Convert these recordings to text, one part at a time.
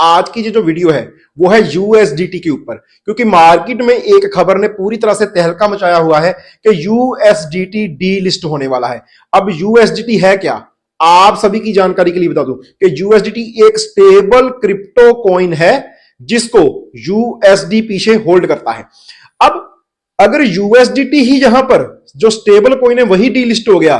आज की जो वीडियो है वो है यूएसडीटी के ऊपर, क्योंकि मार्केट में एक खबर ने पूरी तरह से तहलका मचाया हुआ है कि यूएसडीटी डीलिस्ट होने वाला है। अब यूएसडीटी है क्या, आप सभी की जानकारी के लिए बता दूं कि यूएसडीटी एक स्टेबल क्रिप्टो कॉइन है जिसको यूएसडी पीछे होल्ड करता है। अब अगर यूएसडीटी ही यहां पर जो स्टेबल कॉइन है वही डीलिस्ट हो गया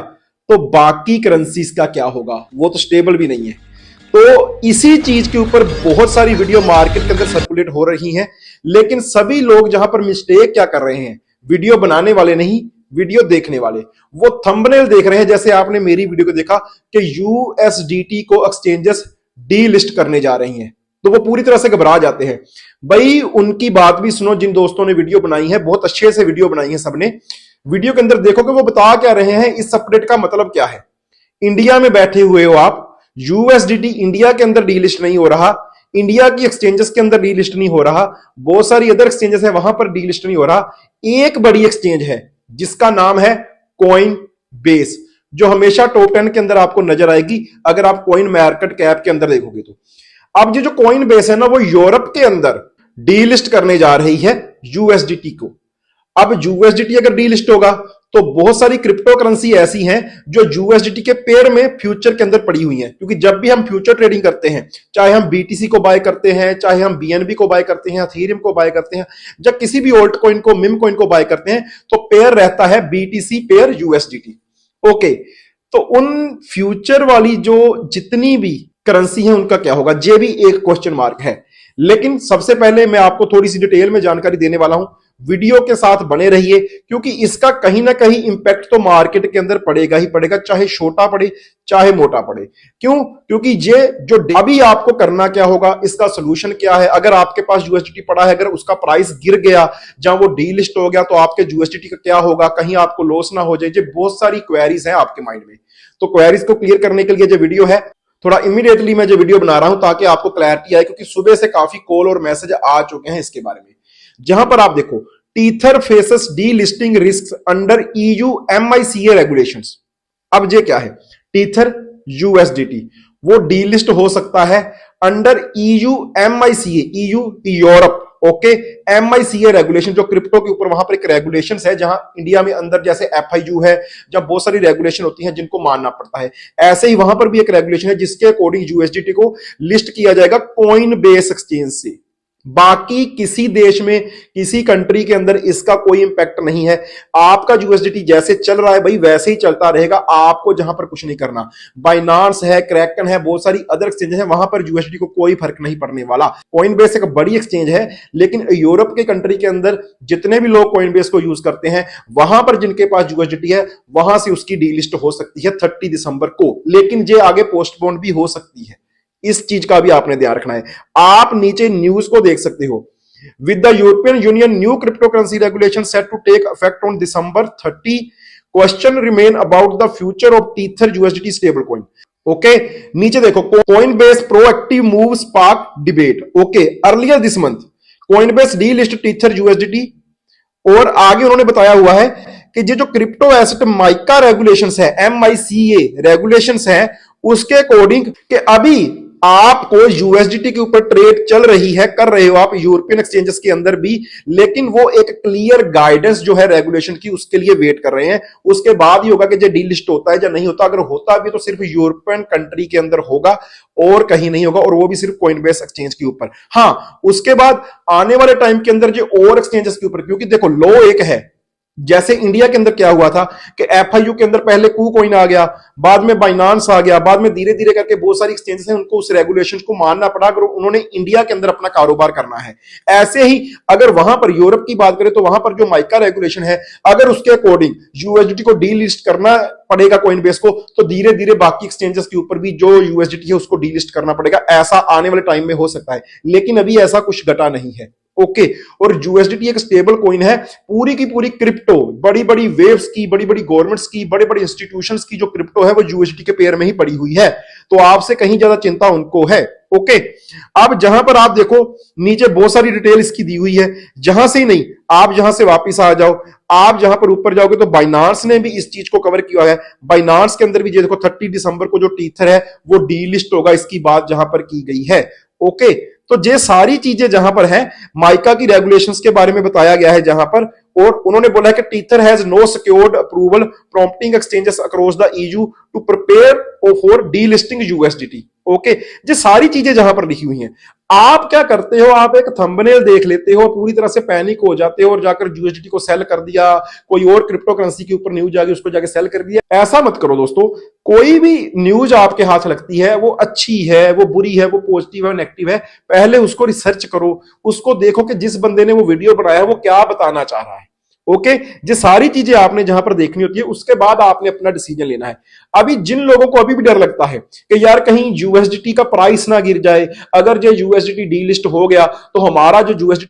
तो बाकी करेंसीज का क्या होगा, वो तो स्टेबल भी नहीं है। तो इसी चीज के ऊपर बहुत सारी वीडियो मार्केट के अंदर सर्कुलेट हो रही हैं, लेकिन सभी लोग जहां पर मिस्टेक क्या कर रहे हैं, वीडियो बनाने वाले नहीं, वीडियो देखने वाले, वो थंबनेल देख रहे हैं। जैसे आपने मेरी वीडियो को देखा कि यूएसडीटी को एक्सचेंजेस डीलिस्ट करने जा रही हैं, तो वो पूरी तरह से घबरा जाते हैं। भाई उनकी बात भी सुनो, जिन दोस्तों ने वीडियो बनाई है, बहुत अच्छे से वीडियो बनाई है सबने। वीडियो के अंदर देखो कि वो बता क्या रहे हैं, इस अपडेट का मतलब क्या है। इंडिया में बैठे हुए हो आप, यूएसडीटी इंडिया के अंदर डीलिस्ट नहीं हो रहा, इंडिया की एक्सचेंजेस के अंदर डीलिस्ट नहीं हो रहा, बहुत सारी अदर एक्सचेंजेस है वहां पर डीलिस्ट नहीं हो रहा। एक बड़ी एक्सचेंज है जिसका नाम है कॉइन बेस, जो हमेशा टॉप 10 के अंदर आपको नजर आएगी अगर आप कॉइन मार्केट कैप के अंदर देखोगे तो। अब ये जो कॉइन बेस है ना, वो यूरोप के अंदर डीलिस्ट करने जा रही है यूएसडीटी को। अब यूएसडीटी अगर डीलिस्ट होगा तो बहुत सारी क्रिप्टो करेंसी ऐसी हैं जो यूएसडीटी के पेयर में फ्यूचर के अंदर पड़ी हुई हैं, क्योंकि जब भी हम फ्यूचर ट्रेडिंग करते हैं, चाहे हम बीटीसी को बाय करते हैं, चाहे हम बीएनबी को बाय करते हैं, इथेरियम को बाय करते हैं, जब किसी भी ओल्ट कॉइन को, मिम कॉइन को बाय करते हैं, तो पेयर रहता है बीटीसी पेयर यूएसडीटी। ओके, तो उन फ्यूचर वाली जो जितनी भी करेंसी है उनका क्या होगा, ये भी एक क्वेश्चन मार्क है। लेकिन सबसे पहले मैं आपको थोड़ी सी डिटेल में जानकारी देने वाला हूं, वीडियो के साथ बने रहिए, क्योंकि इसका कहीं ना कहीं इंपैक्ट तो मार्केट के अंदर पड़ेगा ही पड़ेगा, चाहे छोटा पड़े चाहे मोटा पड़े। क्यों? क्योंकि ये जो अभी आपको करना क्या होगा, इसका सोल्यूशन क्या है। अगर आपके पास यूएसडीटी पड़ा है, अगर उसका प्राइस गिर गया, जहां वो डीलिस्ट हो गया, तो आपके यूएसडीटी का क्या होगा, कहीं आपको लॉस ना हो जाए। ये बहुत सारी क्वेरीज हैं आपके माइंड में, तो क्वेरीज को क्लियर करने के लिए जो वीडियो है, थोड़ा इमीडिएटली मैं जो वीडियो बना रहा हूं ताकि आपको क्लैरिटी आए, क्योंकि सुबह से काफी कॉल और मैसेज आ चुके हैं इसके बारे में। जहां पर आप देखो, Tether faces delisting risk under EU MiCA regulations. अब ये क्या है, टीथर यूएसडीटी वो डीलिस्ट हो सकता है under EU MiCA, EU Europe, okay, MiCA regulation, जो क्रिप्टो के ऊपर वहां पर एक रेगुलेशन है, जहां इंडिया में अंदर जैसे एफआईयू है, जहां बहुत सारी रेगुलेशन होती हैं जिनको मानना पड़ता है, ऐसे ही वहां पर भी एक रेगुलेशन है जिसके अकॉर्डिंग यूएसडीटी को लिस्ट किया जाएगा कॉइन बेस एक्सचेंज से। बाकी किसी देश में, किसी कंट्री के अंदर इसका कोई इंपैक्ट नहीं है। आपका यूएसडीटी जैसे चल रहा है भाई वैसे ही चलता रहेगा, आपको जहां पर कुछ नहीं करना। बाइनांस है, क्रैकन है, बहुत सारी अदर एक्सचेंज है, वहां पर यूएसडीटी को कोई फर्क नहीं पड़ने वाला। कॉइन बेस एक बड़ी एक्सचेंज है, लेकिन यूरोप के कंट्री के अंदर जितने भी लोग कॉइन बेस को यूज करते हैं, वहां पर जिनके पास यूएसडीटी है, वहां से उसकी डीलिस्ट हो सकती है 30 दिसंबर को, लेकिन ये आगे पोस्टपोन भी हो सकती है। इस चीज का भी आपने ध्यान रखना है। आप नीचे न्यूज को देख सकते हो, with the European Union new cryptocurrency regulation set to take effect on December 30, question remain about the future of Tether USDT stablecoin. Okay, नीचे देखो, Coinbase proactive move spark debate. Okay, earlier this month Coinbase delist Tether USDT, और आगे उन्होंने बताया हुआ है कि ये जो क्रिप्टो एसेट माइका रेगुलेशंस है, एमआईसीए रेगुलेशंस है, उसके अकॉर्डिंग कि अभी आपको यूएसडीटी के ऊपर ट्रेड चल रही है, कर रहे हो आप यूरोपियन एक्सचेंजेस के अंदर भी, लेकिन वो एक क्लियर गाइडेंस जो है रेगुलेशन की, उसके लिए वेट कर रहे हैं। उसके बाद ही होगा कि जो डीलिस्ट होता है या नहीं होता। अगर होता भी तो सिर्फ यूरोपियन कंट्री के अंदर होगा और कहीं नहीं होगा, और वो भी सिर्फ कॉइन बेस एक्सचेंज के ऊपर। हाँ, उसके बाद आने वाले टाइम के अंदर जो और एक्सचेंजेस के ऊपर, क्योंकि देखो लॉ एक है, जैसे इंडिया के अंदर क्या हुआ था कि एफआईयू के अंदर पहले कू कॉइन आ गया, बाद में बाइनांस आ गया, बाद में धीरे धीरे करके बहुत सारी एक्सचेंजेस हैं, उनको उस रेगुलेशन को मानना पड़ा अगर उन्होंने इंडिया के अंदर अपना कारोबार करना है। ऐसे ही अगर वहां पर यूरोप की बात करें तो वहां पर जो माइका रेगुलेशन है, अगर उसके अकॉर्डिंग यूएसडीटी को डीलिस्ट करना पड़ेगा कॉइन बेस को, तो धीरे धीरे बाकी एक्सचेंजेस के ऊपर भी जो यूएसडीटी है उसको डीलिस्ट करना पड़ेगा। ऐसा आने वाले टाइम में हो सकता है, लेकिन अभी ऐसा कुछ घटा नहीं है। ओके, और यूएसडीटी एक स्टेबल कॉइन है, पूरी की पूरी क्रिप्टो, बड़ी बड़ी वेव्स की, बड़ी बड़ी गवर्नमेंट्स की, बड़े बड़े इंस्टीट्यूशंस की जो क्रिप्टो है वो यूएसडीटी के पेयर में ही पड़ी हुई है, तो आपसे कहीं ज्यादा चिंता उनको है। ओके, अब जहां पर आप देखो नीचे बहुत सारी डिटेल इसकी दी हुई है, जहां से ही नहीं, आप जहां से वापस आ जाओ, आप जहां पर ऊपर जाओगे तो बाइनांस ने भी इस चीज को कवर किया है। बाइनांस के अंदर भी ये देखो 30 दिसंबर को जो टीथर है वो डीलिस्ट होगा, इसकी बात जहां पर की गई है। ओके, तो ये सारी चीजें जहां पर है, माइका की रेगुलेशंस के बारे में बताया गया है जहां पर, और उन्होंने बोला है कि Tether has no secured approval prompting exchanges across the EU to prepare for delisting USDT. Okay, ये सारी चीजें जहां पर लिखी हुई हैं। आप क्या करते हो, आप एक थंबनेल देख लेते हो, पूरी तरह से पैनिक हो जाते हो और जाकर यूएसडीटी को सेल कर दिया, कोई और क्रिप्टो करेंसी के ऊपर न्यूज आ गई उसको जाकर सेल कर दिया। ऐसा मत करो दोस्तों। कोई भी न्यूज आपके हाथ लगती है, वो अच्छी है, वो बुरी है, वो पॉजिटिव है, नेगेटिव है, पहले उसको रिसर्च करो, उसको देखो कि जिस बंदे ने वो वीडियो बनाया है वो क्या बताना चाह रहा है। ओके, ये सारी चीजें आपने जहां पर देखनी होती है, उसके बाद आपने अपना डिसीजन लेना है। अभी जिन लोगों को अभी भी डर लगता है कि यार कहीं यूएसडीटी का प्राइस ना गिर जाए, अगर जो यूएसडीटी डीलिस्ट हो गया तो हमारा जो यूएसडीटी